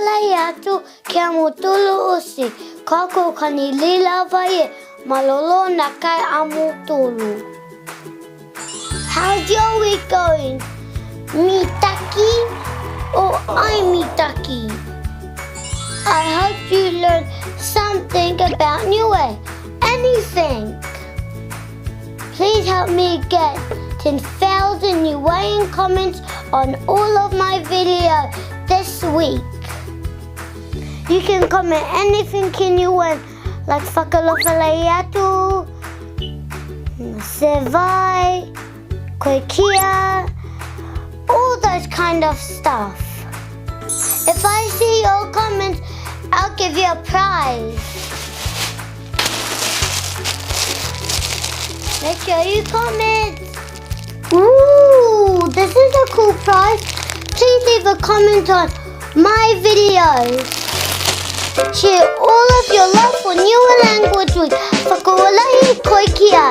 lai atu ke amutulu usi. Kako kani lila vai malolo na kai amutulu. How's your week going? Mitaki or I'm Mitaki? I hope you learned something about Niue. Anything. Please help me get 10,000 Niuean comments on all of my videos this week. You can comment anything in Niue, like whakalofalei atu, sevai, koikia, all those kind of stuff. If I see your comments, I'll give you a prize. Make sure you comment. Ooh, this is a cool prize. Please leave a comment on my videos. Share all of your love for Niue language with Whakawalai Koikia.